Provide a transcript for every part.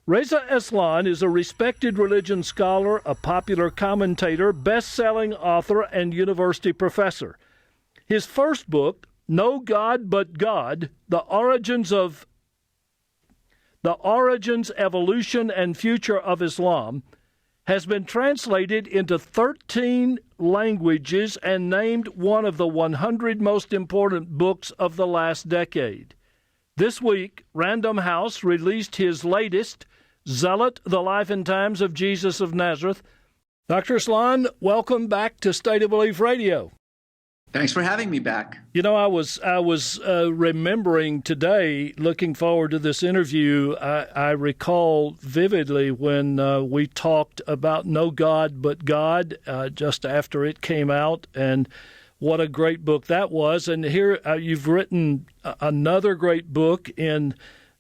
Reza Aslan is a respected religion scholar, a popular commentator, best-selling author, and university professor. His first book, No God But God, The Origins, Evolution, and Future of Islam, has been translated into 13 languages and named one of the 100 most important books of the last decade. This week, Random House released his latest, Zealot, The Life and Times of Jesus of Nazareth. Dr. Aslan, welcome back to State of Belief Radio. Thanks for having me back. You know, I was remembering today, looking forward to this interview, I recall vividly when we talked about No God But God just after it came out, and what a great book that was. And here you've written another great book in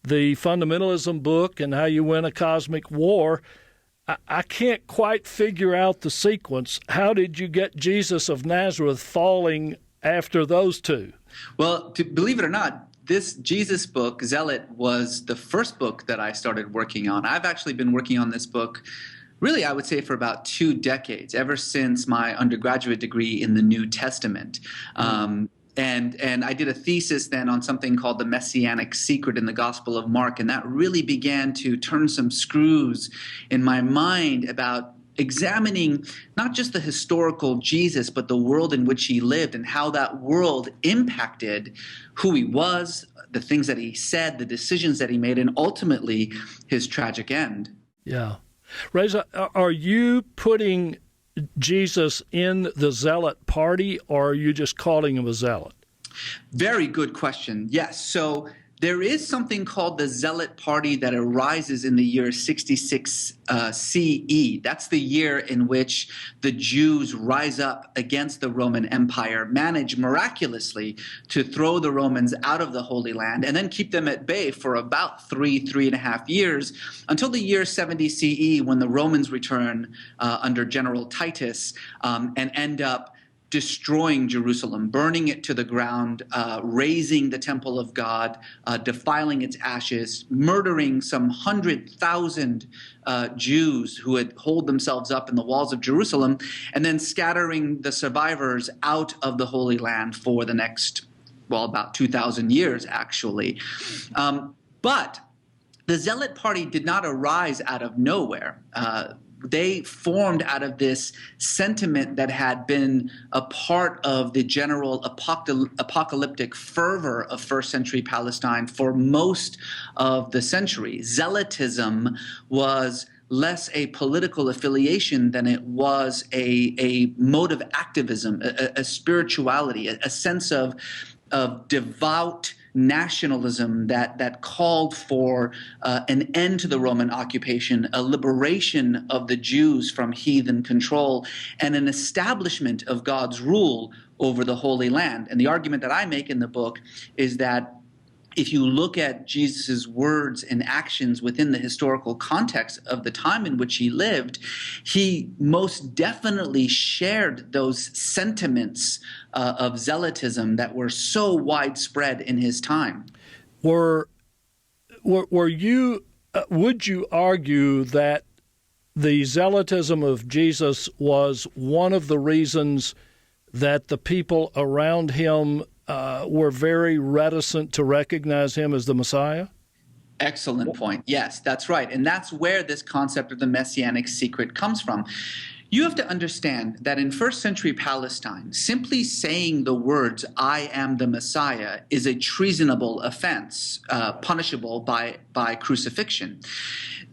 the fundamentalism book and how you win a cosmic war. I can't quite figure out the sequence. How did you get Jesus of Nazareth falling after those two? Well, believe it or not, this Jesus book, Zealot, was the first book that I started working on. I've actually been working on this book, really, I would say, for about 2 decades, ever since my undergraduate degree in the New Testament. And I did a thesis then on something called the messianic secret in the Gospel of Mark, and that really began to turn some screws in my mind about examining not just the historical Jesus, but the world in which he lived and how that world impacted who he was, the things that he said, the decisions that he made, and ultimately his tragic end. Yeah. Reza, are you putting Jesus in the Zealot party, or are you just calling him a zealot? Very good question. Yes. So there is something called the Zealot party that arises in the year 66 CE. That's the year in which the Jews rise up against the Roman Empire, manage miraculously to throw the Romans out of the Holy Land, and then keep them at bay for about 3.5 years until the year 70 CE, when the Romans return under General Titus and end up destroying Jerusalem, burning it to the ground, razing the temple of God, defiling its ashes, murdering some 100,000 Jews who had holed themselves up in the walls of Jerusalem, and then scattering the survivors out of the Holy Land for the next, well, about 2,000 years, actually. But the Zealot party did not arise out of nowhere. They formed out of this sentiment that had been a part of the general apocalyptic fervor of first century Palestine for most of the century. Zealotism was less a political affiliation than it was a mode of activism, a spirituality, a sense of devout nationalism that called for an end to the Roman occupation, a liberation of the Jews from heathen control, and an establishment of God's rule over the Holy Land. And the argument that I make in the book is that if you look at Jesus' words and actions within the historical context of the time in which he lived, he most definitely shared those sentiments of zealotism that were so widespread in his time. Would you argue that the zealotism of Jesus was one of the reasons that the people around him were very reticent to recognize him as the Messiah? Excellent point. Yes, that's right. And that's where this concept of the messianic secret comes from. You have to understand that in first century Palestine, simply saying the words, "I am the Messiah," is a treasonable offense, punishable by crucifixion.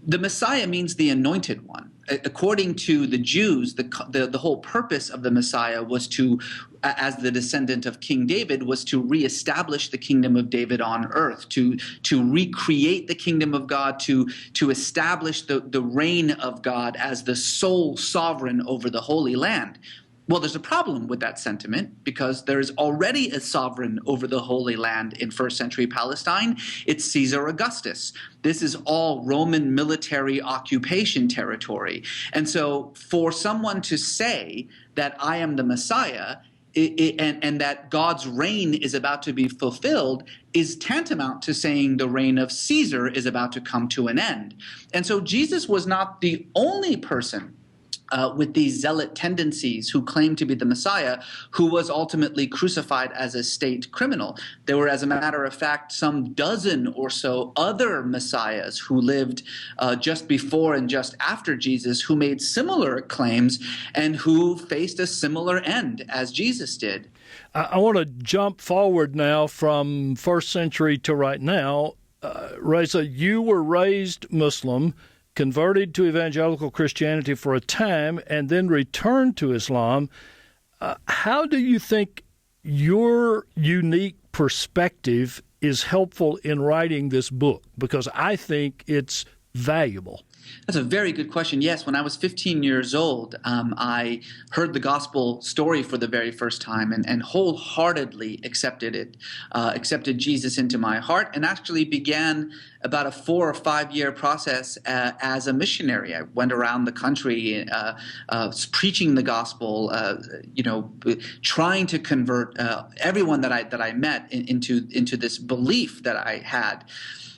The Messiah means the anointed one. According to the Jews, the whole purpose of the Messiah was to, as the descendant of King David, was to reestablish the kingdom of David on earth, to recreate the kingdom of God, to establish the reign of God as the sole sovereign over the Holy Land. Well, there's a problem with that sentiment because there is already a sovereign over the Holy Land in first century Palestine. It's Caesar Augustus. This is all Roman military occupation territory. And so for someone to say that I am the Messiah and that God's reign is about to be fulfilled is tantamount to saying the reign of Caesar is about to come to an end. And so Jesus was not the only person with these zealot tendencies who claimed to be the Messiah, who was ultimately crucified as a state criminal. There were, as a matter of fact, some dozen or so other messiahs who lived just before and just after Jesus, who made similar claims and who faced a similar end as Jesus did. I want to jump forward now from first century to right now. Reza, you were raised Muslim, converted to evangelical Christianity for a time, and then returned to Islam. How do you think your unique perspective is helpful in writing this book? Because I think it's valuable. That's a very good question. Yes, when I was 15 years old, I heard the gospel story for the very first time and wholeheartedly accepted it, accepted Jesus into my heart, and actually began about a 4 or 5 year process as a missionary. I went around the country preaching the gospel, trying to convert everyone that I met into this belief that I had.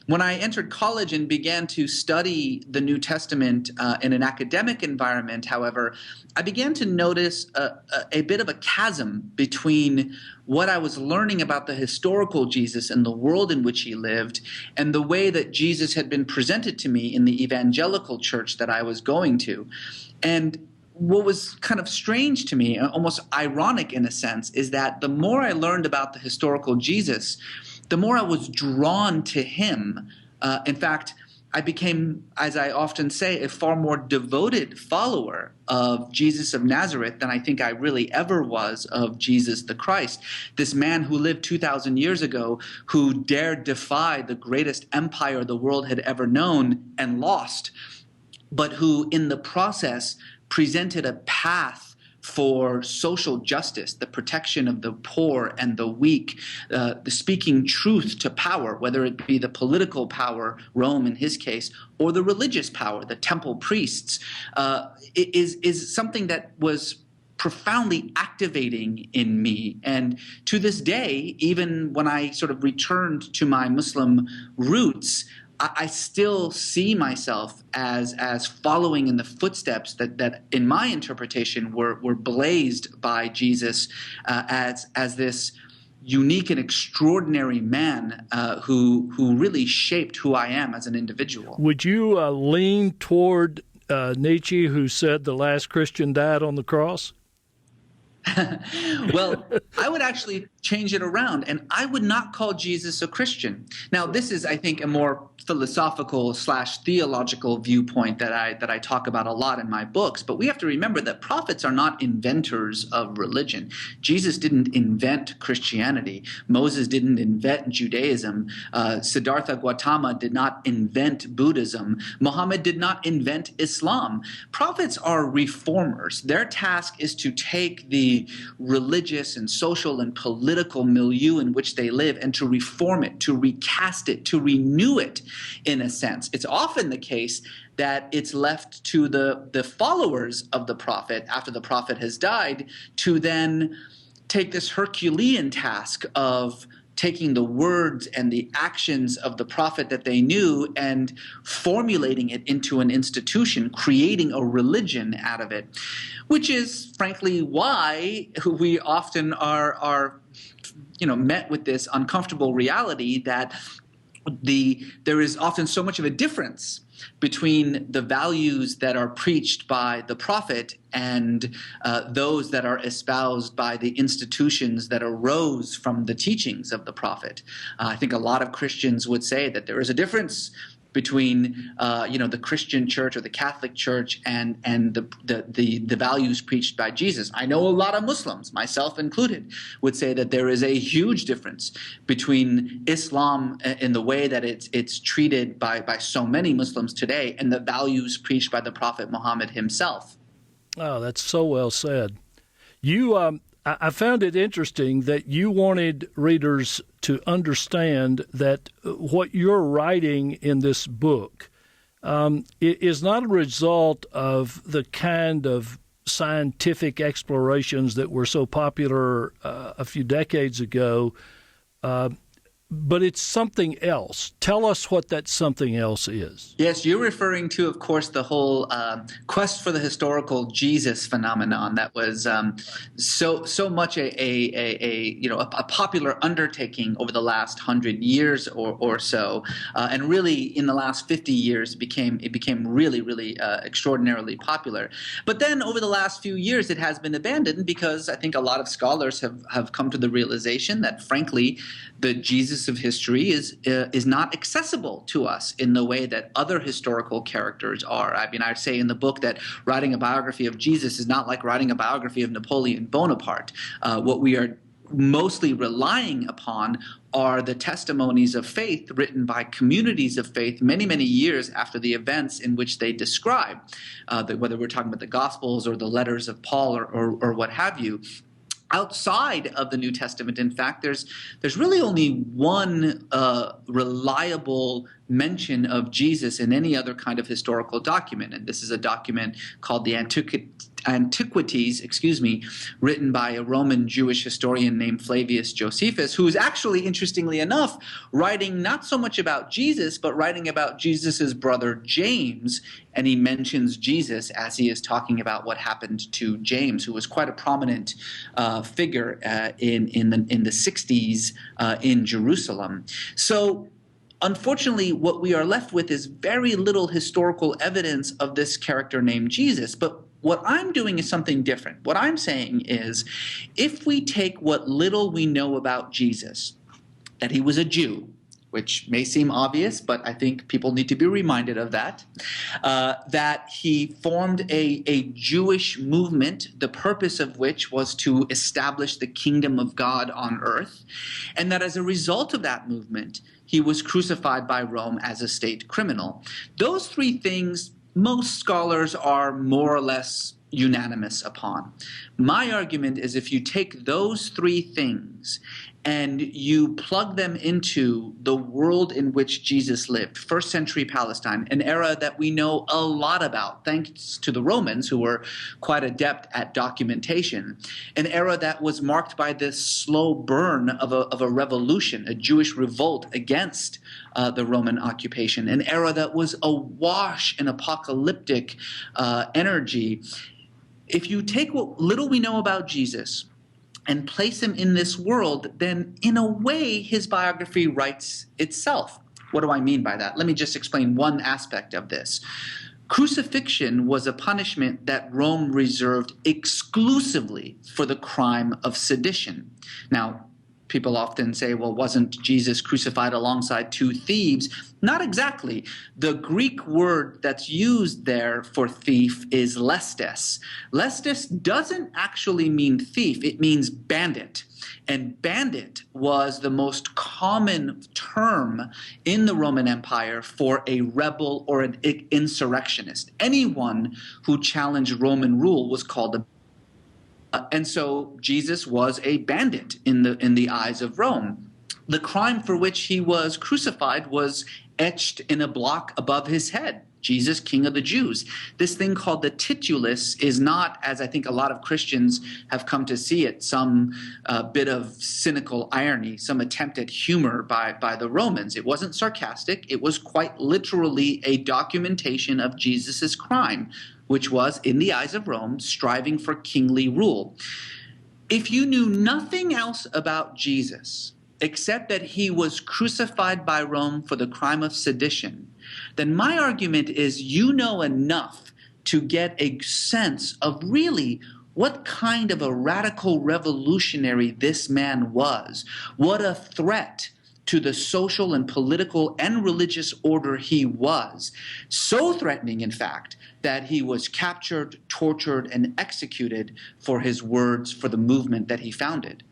When I entered college and began to study the New Testament in an academic environment, however, I began to notice a bit of a chasm between what I was learning about the historical Jesus and the world in which he lived and the way that Jesus had been presented to me in the evangelical church that I was going to. And what was kind of strange to me, almost ironic in a sense, is that the more I learned about the historical Jesus, the more I was drawn to him. In fact, I became, as I often say, a far more devoted follower of Jesus of Nazareth than I think I really ever was of Jesus the Christ, this man who lived 2,000 years ago, who dared defy the greatest empire the world had ever known and lost, but who in the process presented a path for social justice, the protection of the poor and the weak, the speaking truth to power, whether it be the political power, Rome in his case, or the religious power, the temple priests, is something that was profoundly activating in me. And to this day, even when I sort of returned to my Muslim roots, I still see myself as following in the footsteps that in my interpretation were blazed by Jesus as this unique and extraordinary man who really shaped who I am as an individual. Would you lean toward Nietzsche, who said the last Christian died on the cross? Well, I would actually change it around, and I would not call Jesus a Christian. Now, this is, I think, a more philosophical / theological viewpoint that I talk about a lot in my books. But we have to remember that prophets are not inventors of religion. Jesus didn't invent Christianity. Moses didn't invent Judaism. Siddhartha Gautama did not invent Buddhism. Muhammad did not invent Islam. Prophets are reformers. Their task is to take the religious and social and political milieu in which they live and to reform it, to recast it, to renew it in a sense. It's often the case that it's left to the followers of the prophet after the prophet has died to then take this Herculean task of taking the words and the actions of the prophet that they knew and formulating it into an institution, creating a religion out of it, which is frankly why we often are met with this uncomfortable reality that there is often so much of a difference between the values that are preached by the prophet and those that are espoused by the institutions that arose from the teachings of the prophet. I think a lot of Christians would say that there is a difference between the Christian church or the Catholic church and the values preached by Jesus. I know a lot of Muslims, myself included, would say that there is a huge difference between Islam in the way that it's treated by so many Muslims today and the values preached by the Prophet Muhammad himself. Oh, that's so well said. I found it interesting that you wanted readers to understand that what you're writing in this book is not a result of the kind of scientific explorations that were so popular a few decades ago, but it's something else. Tell us what that something else is. Yes, you're referring to, of course, the whole quest for the historical Jesus phenomenon that was so much a popular undertaking over the last 100 years or so, and really in the last 50 years it became really extraordinarily popular. But then over the last few years it has been abandoned because I think a lot of scholars have come to the realization that, frankly, the Jesus of history is not accessible to us in the way that other historical characters are. I mean, I say in the book that writing a biography of Jesus is not like writing a biography of Napoleon Bonaparte. What we are mostly relying upon are the testimonies of faith written by communities of faith many years after the events in which they describe, whether we're talking about the Gospels or the letters of Paul or what have you. Outside of the New Testament, in fact, there's really only one reliable mention of Jesus in any other kind of historical document, and this is a document called the Antiquities, written by a Roman Jewish historian named Flavius Josephus, who is actually, interestingly enough, writing not so much about Jesus, but writing about Jesus's brother James, and he mentions Jesus as he is talking about what happened to James, who was quite a prominent figure in the 60s in Jerusalem. So, unfortunately, what we are left with is very little historical evidence of this character named Jesus. But what I'm doing is something different. What I'm saying is, if we take what little we know about Jesus, that he was a Jew, which may seem obvious, but I think people need to be reminded of that, that he formed a Jewish movement, the purpose of which was to establish the kingdom of God on earth, and that as a result of that movement, he was crucified by Rome as a state criminal. Those three things most scholars are more or less unanimous upon. My argument is if you take those three things and you plug them into the world in which Jesus lived, first century Palestine, an era that we know a lot about, thanks to the Romans, who were quite adept at documentation, an era that was marked by this slow burn of a revolution, a Jewish revolt against the Roman occupation, an era that was awash in apocalyptic energy. If you take what little we know about Jesus and place him in this world, then in a way his biography writes itself. What do I mean by that? Let me just explain one aspect of this. Crucifixion was a punishment that Rome reserved exclusively for the crime of sedition. Now, people often say, well, wasn't Jesus crucified alongside two thieves? Not exactly. The Greek word that's used there for thief is lestes. Lestes doesn't actually mean thief. It means bandit. And bandit was the most common term in the Roman Empire for a rebel or an insurrectionist. Anyone who challenged Roman rule was called a and so Jesus was a bandit in the eyes of Rome. The crime for which he was crucified was etched in a block above his head. Jesus, King of the Jews. This thing called the titulus is not, as I think a lot of Christians have come to see it, some bit of cynical irony, some attempt at humor by the Romans. It wasn't sarcastic. It was quite literally a documentation of Jesus's crime, which was, in the eyes of Rome, striving for kingly rule. If you knew nothing else about Jesus, except that he was crucified by Rome for the crime of sedition, then my argument is you know enough to get a sense of really what kind of a radical revolutionary this man was, what a threat to the social and political and religious order he was. So threatening, in fact, that he was captured, tortured, and executed for his words for the movement that he founded.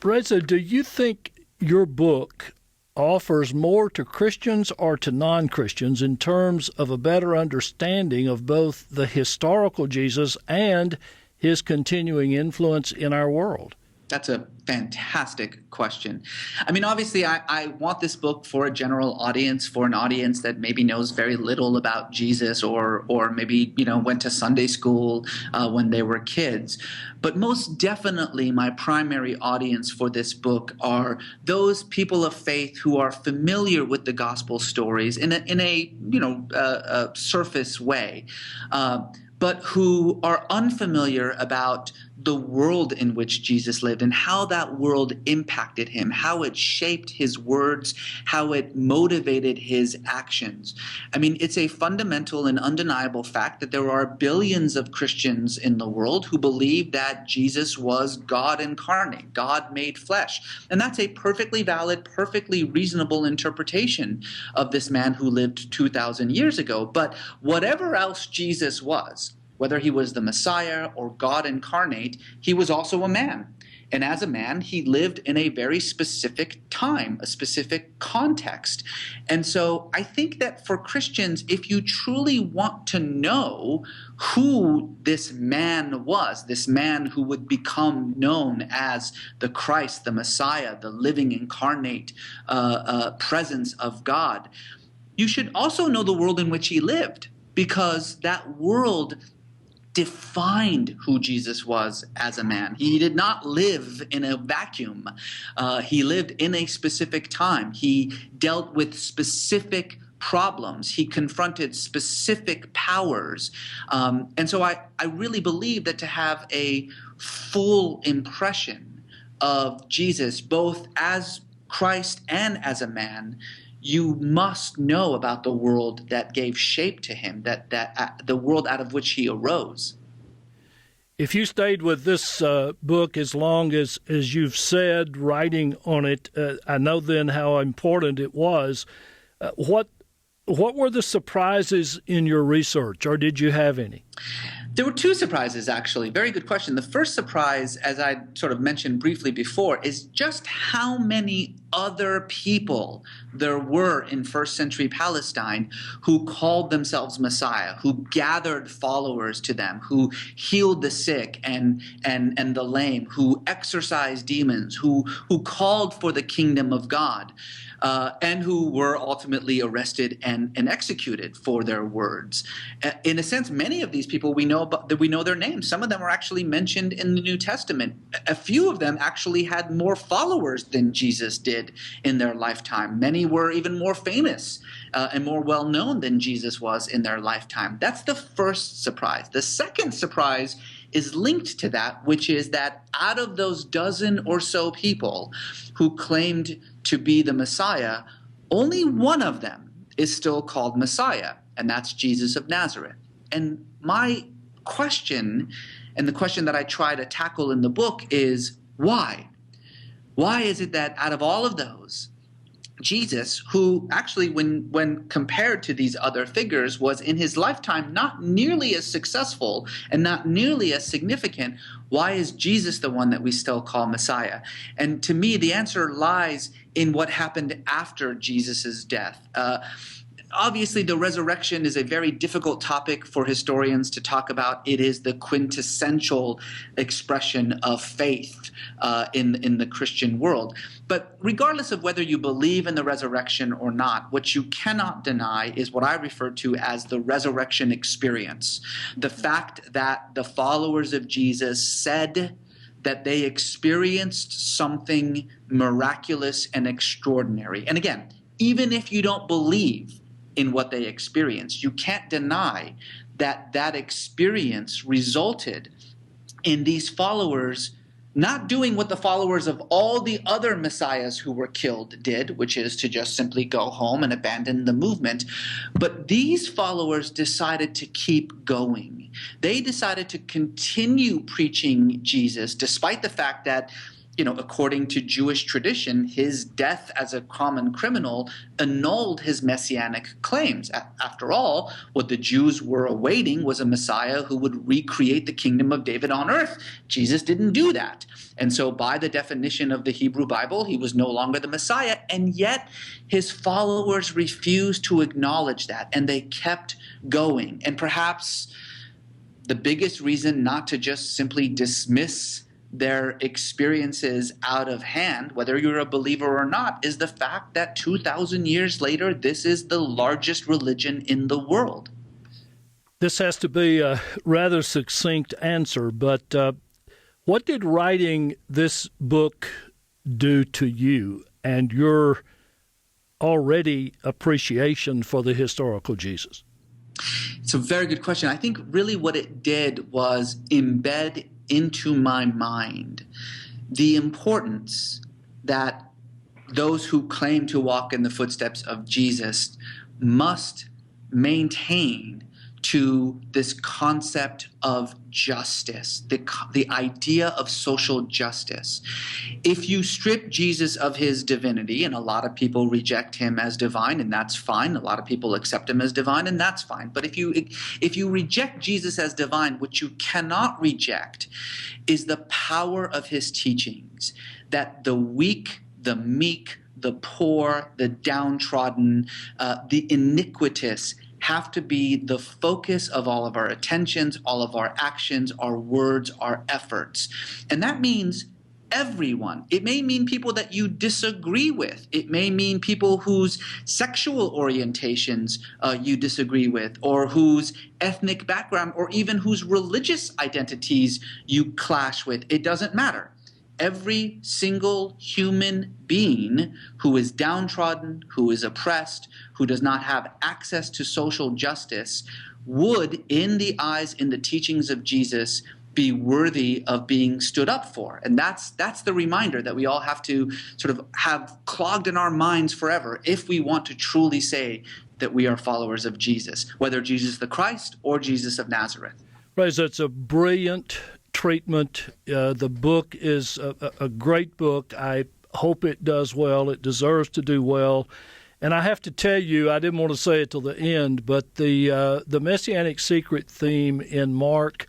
Reza, do you think your book offers more to Christians or to non-Christians in terms of a better understanding of both the historical Jesus and his continuing influence in our world? That's a fantastic question. I mean, obviously, I want this book for a general audience, for an audience that maybe knows very little about Jesus or maybe, went to Sunday school when they were kids. But most definitely, my primary audience for this book are those people of faith who are familiar with the gospel stories in a surface way, but who are unfamiliar about the world in which Jesus lived and how that world impacted him, how it shaped his words, how it motivated his actions. I mean, it's a fundamental and undeniable fact that there are billions of Christians in the world who believe that Jesus was God incarnate, God made flesh. And that's a perfectly valid, perfectly reasonable interpretation of this man who lived 2,000 years ago. But whatever else Jesus was, whether he was the Messiah or God incarnate, he was also a man. And as a man, he lived in a very specific time, a specific context. And so I think that for Christians, if you truly want to know who this man was, this man who would become known as the Christ, the Messiah, the living incarnate presence of God, you should also know the world in which he lived, because that world defined who Jesus was as a man. He did not live in a vacuum. He lived in a specific time. He dealt with specific problems. He confronted specific powers. And so I really believe that to have a full impression of Jesus, both as Christ and as a man, you must know about the world that gave shape to him, that the world out of which he arose. If you stayed with this book as long as you've said, writing on it, I know then how important it was. What were the surprises in your research, or did you have any? There were two surprises, actually. Very good question. The first surprise, as I sort of mentioned briefly before, is just how many other people there were in first century Palestine who called themselves Messiah, who gathered followers to them, who healed the sick and the lame, who exorcised demons, who called for the kingdom of God. And who were ultimately arrested and executed for their words. In a sense, many of these people we know their names. Some of them are actually mentioned in the New Testament. A few of them actually had more followers than Jesus did in their lifetime. Many were even more famous and more well-known than Jesus was in their lifetime. That's the first surprise. The second surprise is linked to that, which is that out of those dozen or so people who claimed to be the Messiah, only one of them is still called Messiah, and that's Jesus of Nazareth. And my question, and the question that I try to tackle in the book, is why? Why is it that out of all of those, Jesus, who actually when compared to these other figures was in his lifetime not nearly as successful and not nearly as significant, why is Jesus the one that we still call Messiah? And to me, the answer lies in what happened after Jesus' death. Obviously, the resurrection is a very difficult topic for historians to talk about. It is the quintessential expression of faith in the Christian world. But regardless of whether you believe in the resurrection or not, what you cannot deny is what I refer to as the resurrection experience. The fact that the followers of Jesus said that they experienced something miraculous and extraordinary. And again, even if you don't believe in what they experienced, you can't deny that that experience resulted in these followers not doing what the followers of all the other messiahs who were killed did, which is to just simply go home and abandon the movement. But these followers decided to keep going. They decided to continue preaching Jesus, despite the fact that, according to Jewish tradition, his death as a common criminal annulled his messianic claims. After all, what the Jews were awaiting was a Messiah who would recreate the kingdom of David on earth. Jesus didn't do that. And so by the definition of the Hebrew Bible, he was no longer the Messiah. And yet his followers refused to acknowledge that, and they kept going. And perhaps the biggest reason not to just simply dismiss their experiences out of hand, whether you're a believer or not, is the fact that 2,000 years later, this is the largest religion in the world. This has to be a rather succinct answer, but what did writing this book do to you and your already appreciation for the historical Jesus? It's a very good question. I think really what it did was embed into my mind the importance that those who claim to walk in the footsteps of Jesus must maintain to this concept of justice, the idea of social justice. If you strip Jesus of his divinity, and a lot of people reject him as divine, and that's fine. A lot of people accept him as divine, and that's fine. But if you reject Jesus as divine, what you cannot reject is the power of his teachings, that the weak, the meek, the poor, the downtrodden, the iniquitous have to be the focus of all of our attentions, all of our actions, our words, our efforts. And that means everyone. It may mean people that you disagree with. It may mean people whose sexual orientations you disagree with, or whose ethnic background, or even whose religious identities you clash with. It doesn't matter. Every single human being who is downtrodden, who is oppressed, who does not have access to social justice would, in the eyes, in the teachings of Jesus, be worthy of being stood up for. And that's the reminder that we all have to sort of have clogged in our minds forever if we want to truly say that we are followers of Jesus, whether Jesus the Christ or Jesus of Nazareth. Reza, it's a brilliant treatment. The book is a great book. I hope it does well. It deserves to do well. And I have to tell you, I didn't want to say it till the end, but the messianic secret theme in Mark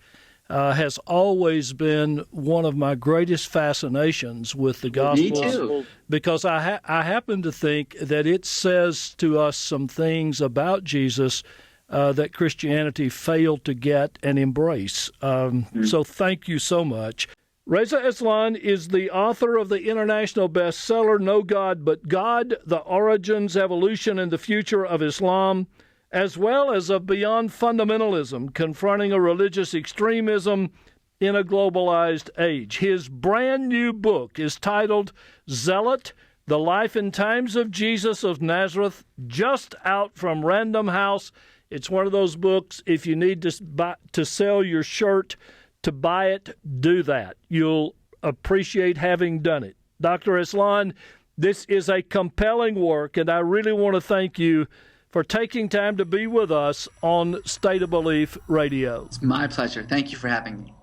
has always been one of my greatest fascinations with the Gospels. Me too. Because I happen to think that it says to us some things about Jesus that Christianity failed to get and embrace. So thank you so much. Reza Aslan is the author of the international bestseller, No God But God, The Origins, Evolution, and the Future of Islam, as well as of Beyond Fundamentalism, Confronting a Religious Extremism in a Globalized Age. His brand new book is titled Zealot, The Life and Times of Jesus of Nazareth, just out from Random House. It's one of those books, if you need to sell your shirt, to buy it, do that. You'll appreciate having done it. Dr. Aslan, this is a compelling work, and I really want to thank you for taking time to be with us on State of Belief Radio. It's my pleasure. Thank you for having me.